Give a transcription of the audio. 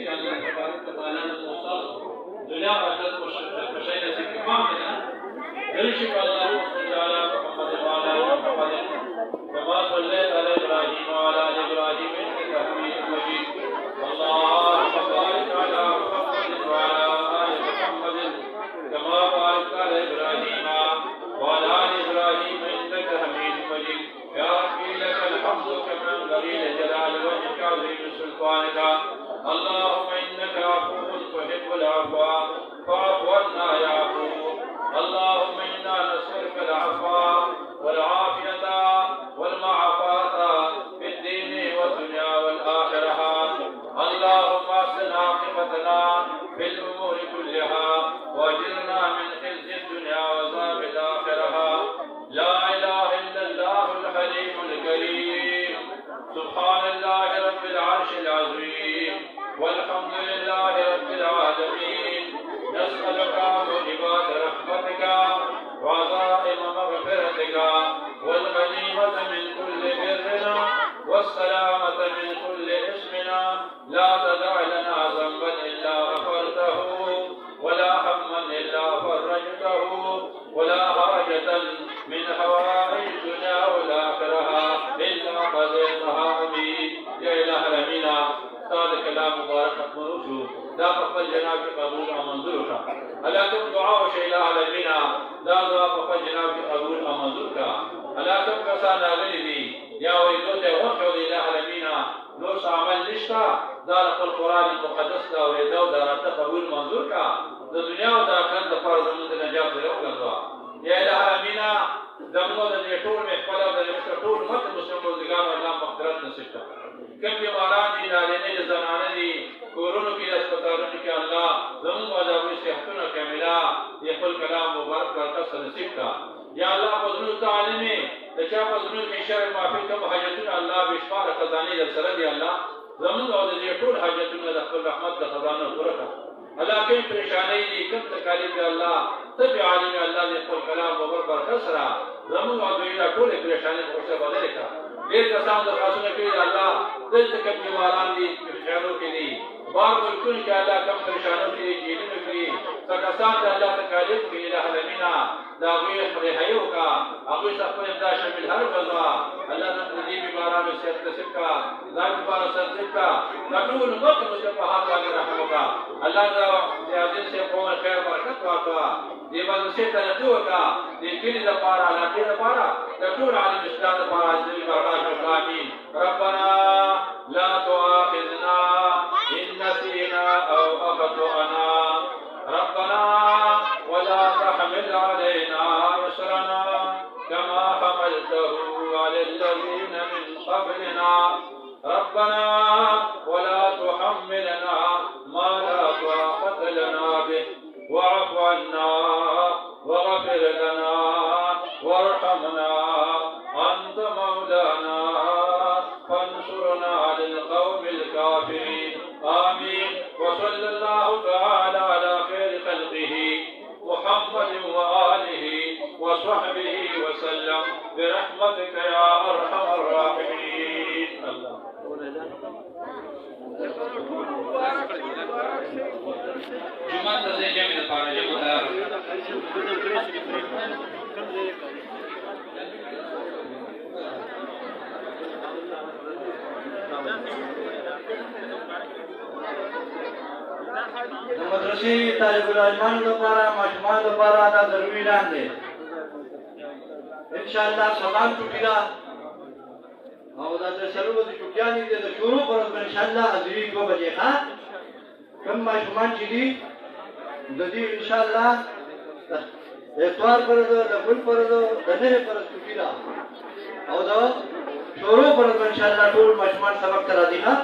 کہ اللہ تبارک و تعالیٰ نے موسیٰ دنیا آخرت کو خوشی نصیب کی فهم دینا دل شکر اللہ صلی اللہ محمد وعلا محمد كما صليت على إبراهيم وعلى آل إبراهيم إنك حميد مجيد اللهم بارك على محمد وعلى آل محمد كما باركت على إبراهيم وعلى آل إبراهيم إنك حميد مجيد يا ربي لك الحمد كما ينبغي لجلال وجهك وعظيم سلطانك اللهم إنك عفو تحب العفو فاعف عنا يا عفو اللهم إنا نسألك العفو والعافية والمعافاة في الدين والدنيا والآخرة اللهم أحسن عاقبتنا في الأمور كلها وأجرنا من خزي الدنيا وعذاب الآخرة لا إله إلا الله الحليم الكريم سبحان الله رب العرش العظيم والحمد لله رب العالمين نسألك موجبات رحمتك وعزائم مغفرتك والغنيمة من كل بر والسلامة من كل اسم لا تدع لنا ذنبا إلا غفرته ولا هما إلا فرجته ولا حاجة من حوائج الدنيا والآخرة إلا قضيتها آمين يا إله العالمين استاد كلام مبارك مروشو دا فقط جناب قبول ومنظور کا علاکم دعا و شیلہ علمینا دا دعا فقط جناب قبول ومنظور کا علاکم کسا ناغلی دی یا ویدوتے وقعو دی الہ علمینا نوس عمل نشتا دا رقل قرآن مقدس دا ویدو دا رتا قبول منظور کا دا دنیا و دا کند فرض مند نجاب دلو کردوا یا الہ علمینا دمو دا دیٹور میں خلا دا مستر طول مت مسلم بردگان اللہ مغفرت نصیب کا کم بیماران دی نالینی زنانے دی کورونو کی اسپتالوں کی اللہ زمون عذابی صحتنا کاملہ یہ خل کلام مبارک برکت نصیب کا یا اللہ فضل تعالی میں تچا فضل کی شر معافی کم حاجتنا اللہ بشفار خزانے در سرد یا اللہ زمون عذاب یہ طول حاجتنا دخل رحمت دا خزانہ پورا اللہ کے پریشانی دی کم تکالیف اللہ تب عالم اللہ نے خل کلام مبارک برکت سرا زمون عذاب طول پریشانی کو سے بدلے کا دیر کسان درخواستوں کے لیے اللہ دل سے کم بیماران دی پریشانوں کے لیے بار ملکون کے اللہ کم پریشانوں کے لیے جیلوں کے لیے سکسان دا اللہ تکالیف کے الہ العالمین دا اغوی خریحیوں کا اغوی سفر امداد شامل ہر غزوہ اللہ نقضی بیماران میں صحت نصیب کا ذات بیماران نصیب کا نقلون وقت مسلم حق والی رحموں کا اللہ دا زیادین سے قوم خیر برکت واقعا دیوان سے ترقیوں کا دیکھلی دا پارا علاقی دا پارا نقلون عالم اسلام دا پارا عزیزی برکات و آمین ربنا لا تؤاخذنا إن نسينا أو أخطأنا ربنا ولا تحمل علينا إصرنا كما حملته على الذين من قبلنا ربنا ولا تحملنا ما لا طاقة لنا به واعف عنا واغفر لنا وارحمنا أنت مولانا فانصرنا على القوم الكافرين آمين وصلى الله تعالى على خير خلقه محمد وآله وصحبه وسلم برحمتك يا أرحم الراحمين الله جمعة تزيجة من الفارجة مدرسې طالب العلمانو لپاره ماشومانو لپاره دا ضروري اعلان دی ان شاء الله سبا چھٹی ده او دا د سلو د چھٹیانې د شروع پر ان شاء الله اذری 2 بجې ها کوم ماشومان چې دي د دې ان شاء الله اتوار پر د بل پر د نه پر چھٹی ده او دا شروع پر ان شاء الله ټول ماشومان سبق تر دي ها